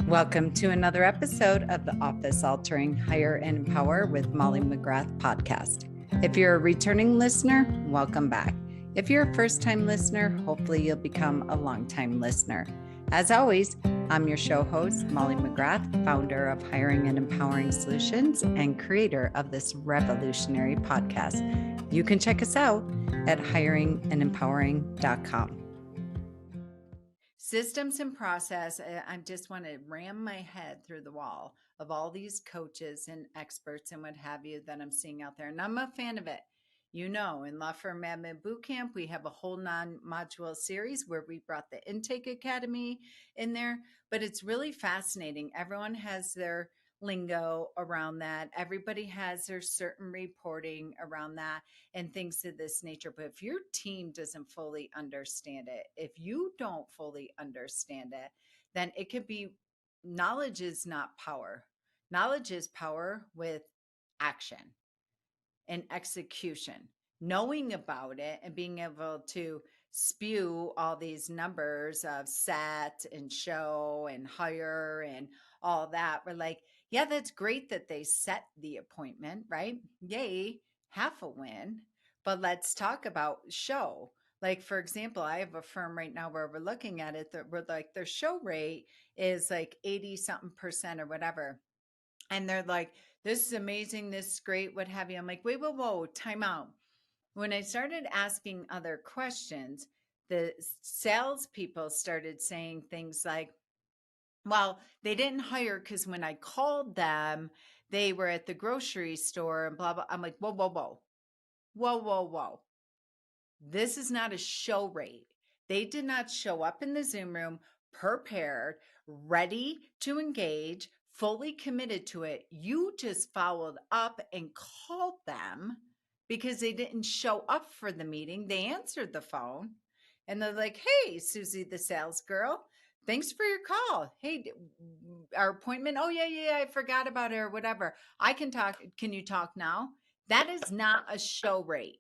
Welcome to another episode of the Office Altering Hire and Empower with Molly McGrath podcast. If you're a returning listener, welcome back. If you're a first-time listener, hopefully you'll become a long-time listener. As always, I'm your show host, Molly McGrath, founder of Hiring and Empowering Solutions and creator of this revolutionary podcast. You can check us out at hiringandempowering.com. Systems and process, I just want to ram my head through the wall of all these coaches and experts and what have you that I'm seeing out there. And I'm a fan of it. You know, in Law Firm Admin Bootcamp, we have a whole non-module series where we brought the Intake Academy in there, but it's really fascinating. Everyone has their lingo around that. Everybody has their certain reporting around that and things of this nature. But if your team doesn't fully understand it, if you don't fully understand it, then it could be knowledge is not power. Knowledge is power with action and execution, knowing about it and being able to spew all these numbers of set and show and hire and all that. We're like, yeah, that's great that they set the appointment, right? Yay, half a win. But let's talk about show. Like, for example, I have a firm right now where we're looking at it that we're like, their show rate is like 80 something percent or whatever. And they're like, this is amazing, this is great, what have you. I'm like, wait, whoa, time out. When I started asking other questions, the salespeople started saying things like, well, they didn't hire because when I called them, they were at the grocery store and blah, blah. I'm like, whoa. This is not a show rate. They did not show up in the Zoom room prepared, ready to engage, fully committed to it. You just followed up and called them because they didn't show up for the meeting. They answered the phone and they're like, hey, Susie, the sales girl, thanks for your call. Hey, our appointment. Oh, yeah, I forgot about it or whatever. I can talk. Can you talk now? That is not a show rate.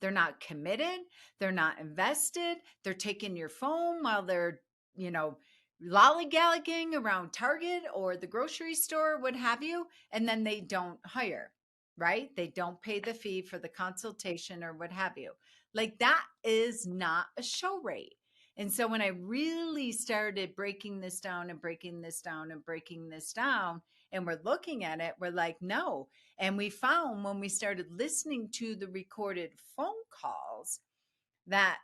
They're not committed. They're not invested. They're taking your phone while they're, lollygagging around Target or the grocery store, what have you. And then they don't hire, right? They don't pay the fee for the consultation or what have you. Like that is not a show rate. And so when I really started breaking this down and breaking this down and breaking this down, and we're looking at it, we're like, no. And we found when we started listening to the recorded phone calls that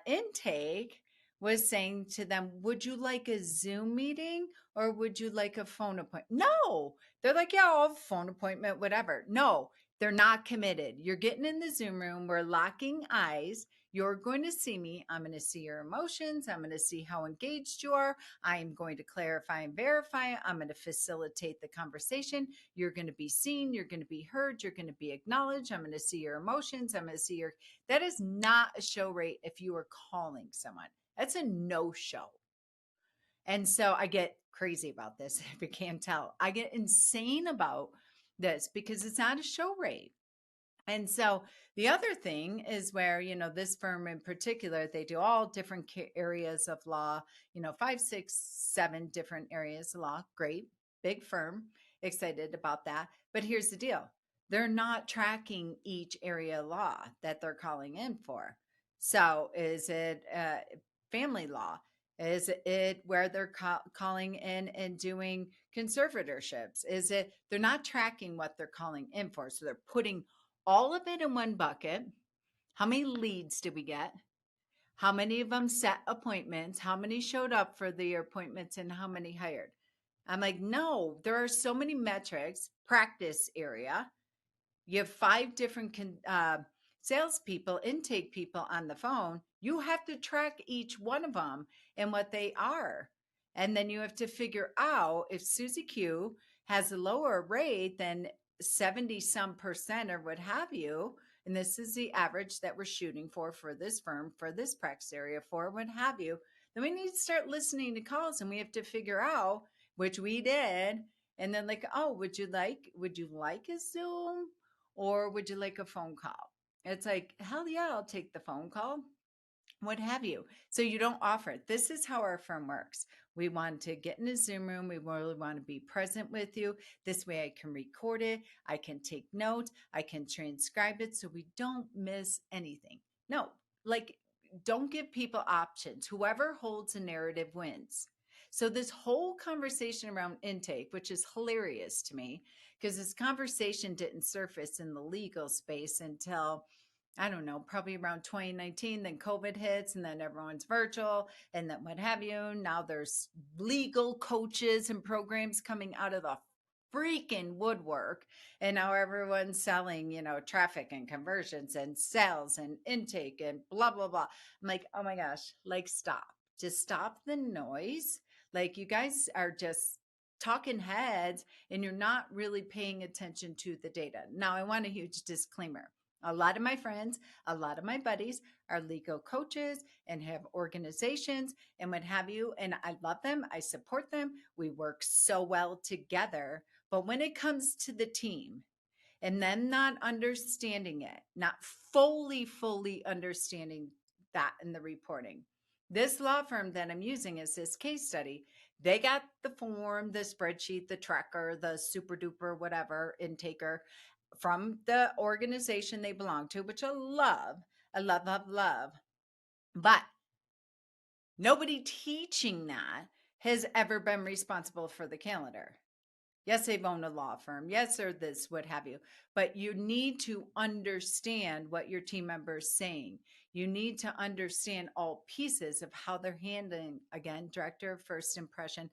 intake was saying to them, would you like a Zoom meeting or would you like a phone appointment? No, they're like, yeah, I'll have a phone appointment, whatever. No, they're not committed. You're getting in the Zoom room. We're locking eyes. You're going to see me. I'm going to see your emotions. I'm going to see how engaged you are. I am going to clarify and verify. I'm going to facilitate the conversation. You're going to be seen. You're going to be heard. You're going to be acknowledged. I'm going to see your emotions. I'm going to see your. That is not a show rate if you are calling someone. That's a no show. And so I get crazy about this, if you can't tell. I get insane about this because it's not a show rate. And so the other thing is where, this firm in particular, they do all different areas of law, 5, 6, 7 different areas of law. Great, big firm, excited about that. But here's the deal. They're not tracking each area of law that they're calling in for. So is it family law? Is it where they're calling in and doing conservatorships? Is it they're not tracking what they're calling in for? So they're putting all of it in one bucket. How many leads did we get? How many of them set appointments? How many showed up for the appointments and how many hired? I'm like, no, there are so many metrics, practice area. You have 5 different salespeople, intake people on the phone. You have to track each one of them and what they are. And then you have to figure out if Susie Q has a lower rate than 70 some percent or what have you. And this is the average that we're shooting for this firm, for this practice area, for what have you. Then we need to start listening to calls and we have to figure out, which we did. And then like, oh, would you like a Zoom? Or would you like a phone call? It's like, hell yeah, I'll take the phone call, what have you. So you don't offer it. This is how our firm works. We want to get in a Zoom room. We really want to be present with you. This way I can record it. I can take notes. I can transcribe it so we don't miss anything. No, like, don't give people options. Whoever holds a narrative wins. So this whole conversation around intake, which is hilarious to me, because this conversation didn't surface in the legal space until, I don't know, probably around 2019. Then COVID hits, and then everyone's virtual, and then what have you. Now there's legal coaches and programs coming out of the freaking woodwork. And now everyone's selling, traffic and conversions and sales and intake and blah, blah, blah. I'm like, oh my gosh, like, stop. Just stop the noise. Like, you guys are just talking heads and you're not really paying attention to the data. Now, I want a huge disclaimer. A lot of my friends, a lot of my buddies are legal coaches and have organizations and what have you. And I love them. I support them. We work so well together. But when it comes to the team and them not understanding it, not fully understanding that in the reporting, this law firm that I'm using is this case study. They got the form, the spreadsheet, the tracker, the super duper, whatever, intaker from the organization they belong to, which I love. I love, love, love. But nobody teaching that has ever been responsible for the calendar. Yes, they've owned a law firm. Yes, or this, what have you. But you need to understand what your team member is saying. You need to understand all pieces of how they're handling, again, director of first impression,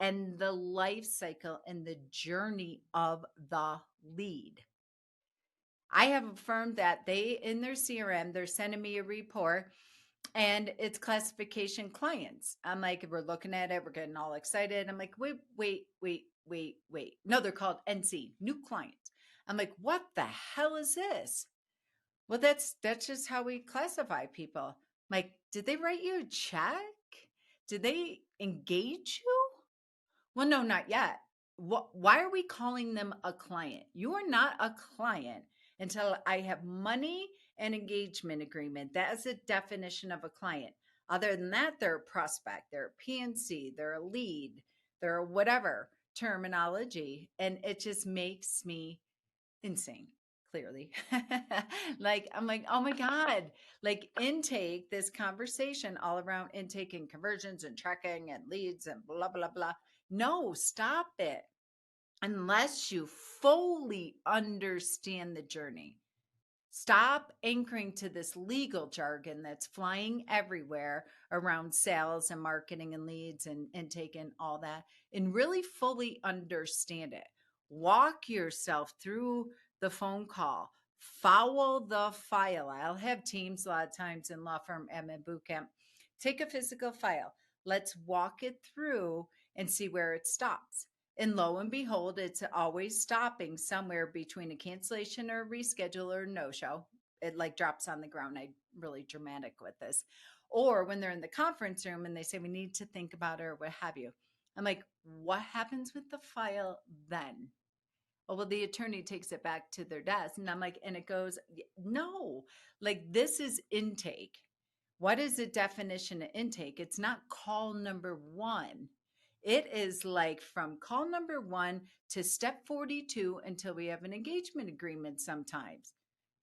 and the life cycle and the journey of the lead. I have a firm that they, in their CRM, they're sending me a report and it's classification clients. I'm like, we're looking at it, we're getting all excited. I'm like, wait. No, they're called NC, new clients. I'm like, what the hell is this? Well, that's just how we classify people. I'm like, did they write you a check? Did they engage you? Well, no, not yet. Why are we calling them a client? You are not a client until I have money and engagement agreement. That is the definition of a client. Other than that, they're a prospect, they're a PNC, they're a lead, they're whatever terminology. And it just makes me insane, clearly. Like, I'm like, oh my God, like, intake, this conversation all around intake and conversions and tracking and leads and blah, blah, blah. No, stop it. Unless you fully understand the journey. Stop anchoring to this legal jargon that's flying everywhere around sales and marketing and leads and intake and all that, and really fully understand it. Walk yourself through the phone call, follow the file. I'll have teams a lot of times in law firm admin bootcamp. Take a physical file. Let's walk it through and see where it stops. And lo and behold, it's always stopping somewhere between a cancellation or a reschedule or no show. It like drops on the ground. I'm really dramatic with this. Or when they're in the conference room and they say, we need to think about it or what have you. I'm like, what happens with the file then? Oh, well, the attorney takes it back to their desk. And I'm like, and it goes, no, like, this is intake. What is the definition of intake? It's not call number one. It is like from call number one to step 42 until we have an engagement agreement sometimes,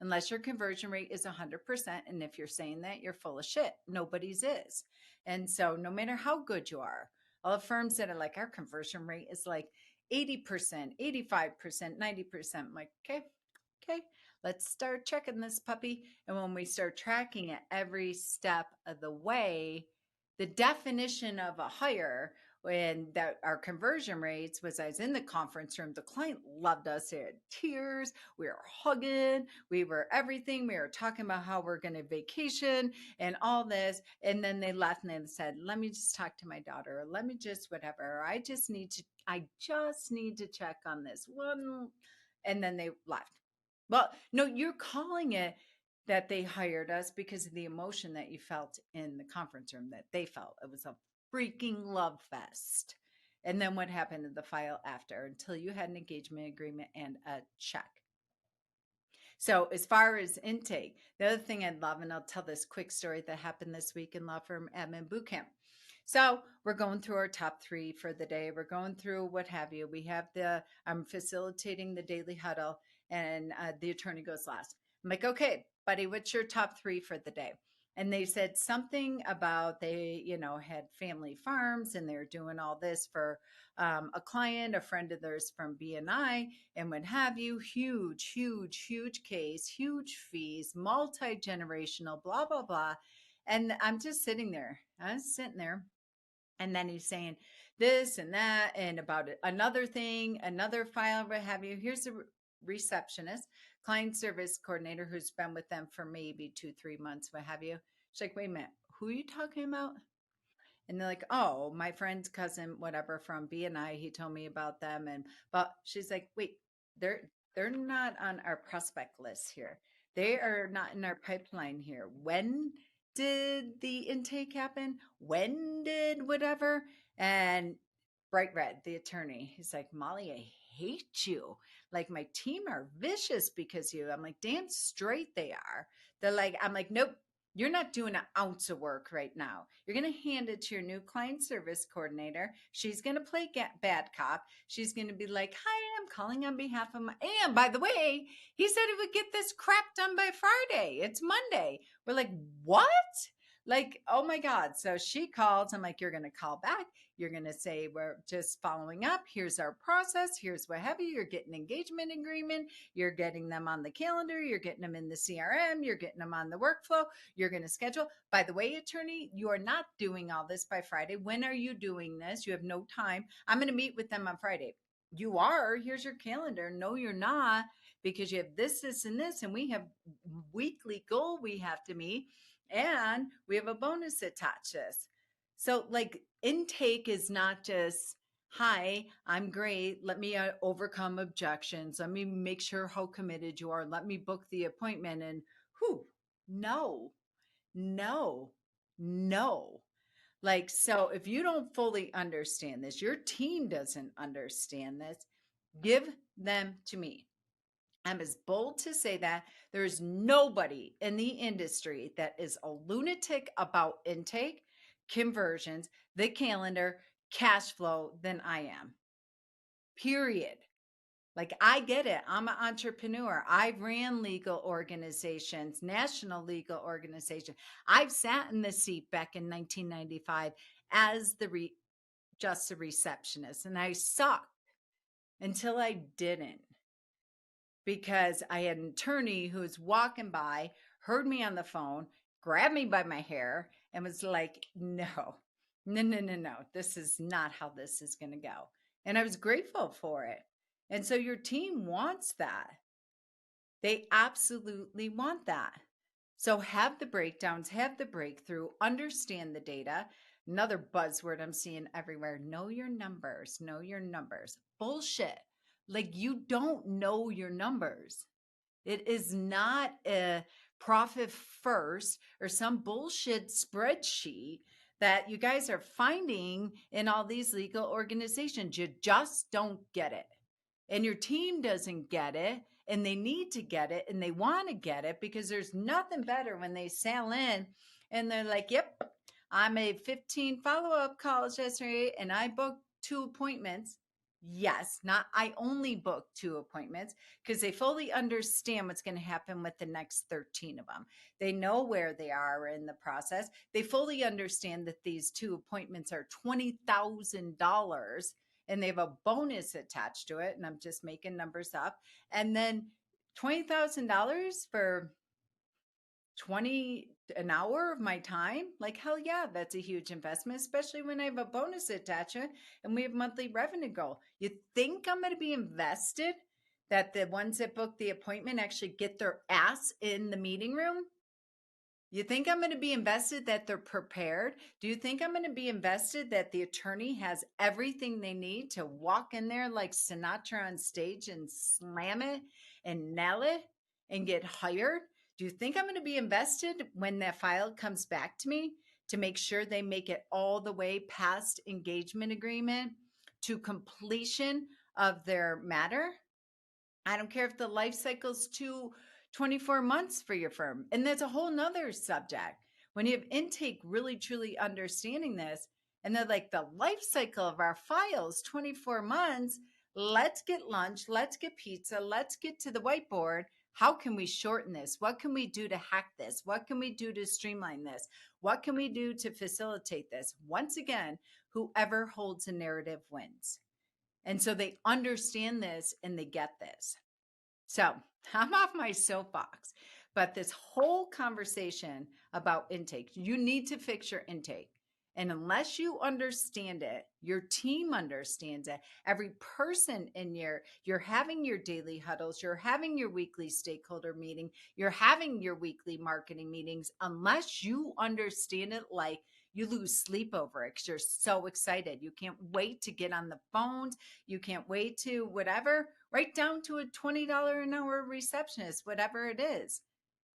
unless your conversion rate is 100%. And if you're saying that, you're full of shit. Nobody's is. And so no matter how good you are, all the firms that are like, our conversion rate is like 80%, 85%, 90%. I'm like, okay, let's start checking this puppy. And when we start tracking it every step of the way, the definition of a hire, when that our conversion rates was, I was in the conference room, the client loved us. They had tears, we were hugging, we were everything. We were talking about how we're going to vacation and all this. And then they left and they said, let me just talk to my daughter, or let me just whatever. I just need to check on this one. And then they left. Well, no, you're calling it that they hired us because of the emotion that you felt in the conference room that they felt. It was a freaking love fest. And then what happened in the file after until you had an engagement agreement and a check? So, as far as intake, the other thing I'd love, and I'll tell this quick story that happened this week in law firm admin bootcamp. So we're going through our top three for the day. We're going through what have you. We have I'm facilitating the daily huddle, and the attorney goes last. I'm like, okay, buddy, what's your top three for the day? And they said something about they had family farms and they're doing all this for a client, a friend of theirs from BNI, and what have you. Huge, huge, huge case, huge fees, multi generational, blah, blah, blah. And I'm just sitting there. I was sitting there. And then he's saying this and that and about another thing, another file, what have you. Here's a receptionist, client service coordinator who's been with them for maybe 2, 3 months, what have you. She's like, wait a minute, who are you talking about? And they're like, oh, my friend's cousin, whatever, from BNI, he told me about them. And but she's like, wait, they're they're not on our prospect list here. They are not in our pipeline here. When did the intake happen? When did whatever? And bright red, the attorney, he's like, Molly, I hate you. Like my team are vicious because you. I'm like, damn straight they are. They're like, I'm like, nope, you're not doing an ounce of work right now. You're going to hand it to your new client service coordinator. She's going to play bad cop. She's going to be like, hi, I'm calling on behalf of my, and by the way, he said he would get this crap done by Friday. It's Monday. We're like, what? Like, oh my God. So she calls. I'm like, you're going to call back. You're going to say, we're just following up. Here's our process. Here's what have you. You're getting engagement agreement. You're getting them on the calendar. You're getting them in the CRM. You're getting them on the workflow. You're going to schedule. By the way, attorney, you are not doing all this by Friday. When are you doing this? You have no time. I'm going to meet with them on Friday. You are. Here's your calendar. No, you're not, because you have this, and this, and we have weekly goal we have to meet, and we have a bonus attached to this. So, like, intake is not just, hi, I'm great. Let me overcome objections. Let me make sure how committed you are. Let me book the appointment. And who? No, no, no. Like, so if you don't fully understand this, your team doesn't understand this, give them to me. I'm as bold to say that there's nobody in the industry that is a lunatic about intake, conversions, the calendar, cash flow than I am. Period. Like, I get it. I'm an entrepreneur. I ran legal organizations, national legal organization. I've sat in the seat back in 1995 as just a receptionist, and I sucked until I didn't, because I had an attorney who was walking by, heard me on the phone, grabbed me by my hair, and was like, no, no, no, no, no. This is not how this is going to go. And I was grateful for it. And so your team wants that. They absolutely want that. So have the breakdowns, have the breakthrough, understand the data. Another buzzword I'm seeing everywhere: know your numbers, know your numbers. Bullshit. Like, you don't know your numbers. It is not a profit first or some bullshit spreadsheet that you guys are finding in all these legal organizations. You just don't get it. And your team doesn't get it. And they need to get it. And they want to get it, because there's nothing better when they sail in and they're like, yep, I made 15 follow-up calls yesterday and I booked 2 appointments. Yes, not I only booked 2 appointments, because they fully understand what's going to happen with the next 13 of them. They know where they are in the process. They fully understand that these 2 appointments are $20,000 and they have a bonus attached to it. And I'm just making numbers up. And then $20,000 for 20 an hour of my time. Like, hell yeah, that's a huge investment, especially when I have a bonus attachment and we have monthly revenue goal. You think I'm going to be invested that the ones that book the appointment actually get their ass in the meeting room? You think I'm going to be invested that they're prepared? Do you think I'm going to be invested that the attorney has everything they need to walk in there like Sinatra on stage and slam it and nail it and get hired? Do you think I'm going to be invested when that file comes back to me to make sure they make it all the way past engagement agreement to completion of their matter? I don't care if the life cycle's 24 months for your firm. And that's a whole nother subject. When you have intake really truly understanding this, And they're like, the life cycle of our files, 24 months. Let's get lunch. Let's get pizza. Let's get to the whiteboard. How can we shorten this? What can we do to hack this? What can we do to streamline this? What can we do to facilitate this? Once again, whoever holds a narrative wins. And so they understand this and they get this. So I'm off my soapbox, but this whole conversation about intake, you need to fix your intake. And unless you understand it, your team understands it. Every person in you're having your daily huddles, you're having your weekly stakeholder meeting, you're having your weekly marketing meetings. Unless you understand it, like you lose sleep over it because you're so excited. You can't wait to get on the phones. You can't wait to whatever, right down to a $20 an hour receptionist, whatever it is.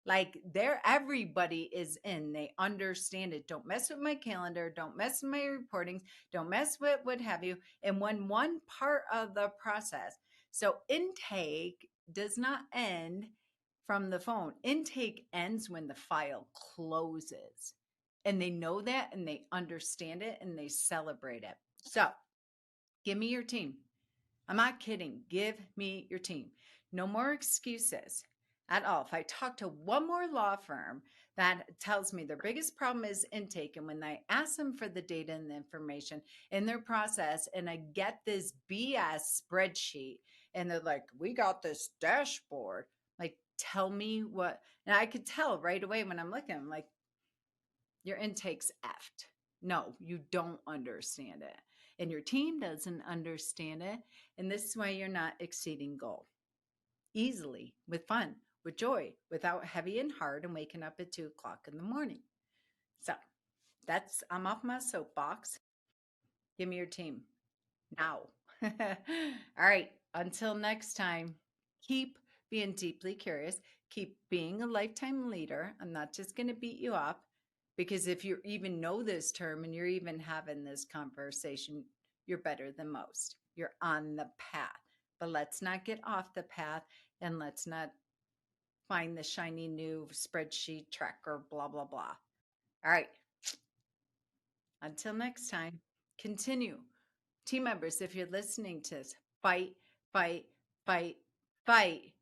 Like everybody is in, they understand it. Don't mess with my calendar. Don't mess with my reportings. Don't mess with what have you. And when one part of the process, so intake does not end from the phone. Intake ends when the file closes. And they know that and they understand it and they celebrate it. So give me your team. I'm not kidding. Give me your team. No more excuses at all. If I talk to one more law firm that tells me their biggest problem is intake, and when I ask them for the data and the information in their process, and I get this BS spreadsheet, and they're like, we got this dashboard, like, tell me what, and I could tell right away when I'm looking, I'm like, your intake's effed. No, you don't understand it. And your team doesn't understand it. And this is why you're not exceeding goal. Easily, with fun, with joy, without heavy and hard and waking up at 2:00 in the morning. So I'm off my soapbox. Give me your team now. All right. Until next time, keep being deeply curious. Keep being a lifetime leader. I'm not just going to beat you up. Because if you even know this term and you're even having this conversation, you're better than most. You're on the path. But let's not get off the path and let's not find the shiny new spreadsheet tracker, blah, blah, blah. All right. Until next time, continue. Team members, if you're listening to this, fight, fight, fight, fight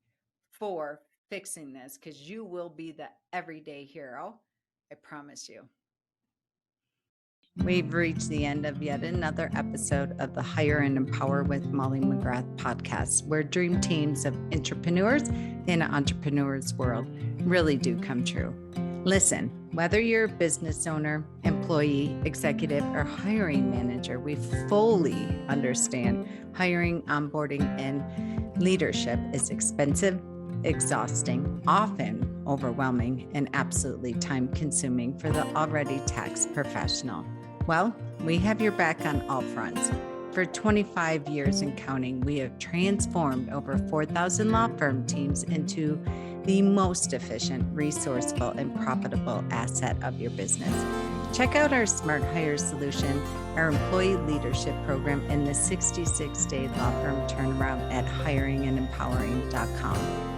for fixing this because you will be the everyday hero. I promise you. We've reached the end of yet another episode of the Hire and Empower with Molly McGrath podcast, where dream teams of entrepreneurs in an entrepreneur's world really do come true. Listen, whether you're a business owner, employee, executive, or hiring manager, we fully understand hiring, onboarding, and leadership is expensive, exhausting, often overwhelming, and absolutely time-consuming for the already taxed professional. Well, we have your back on all fronts. For 25 years and counting, we have transformed over 4,000 law firm teams into the most efficient, resourceful, and profitable asset of your business. Check out our Smart Hire solution, our employee leadership program, and the 66-day law firm turnaround at hiringandempowering.com.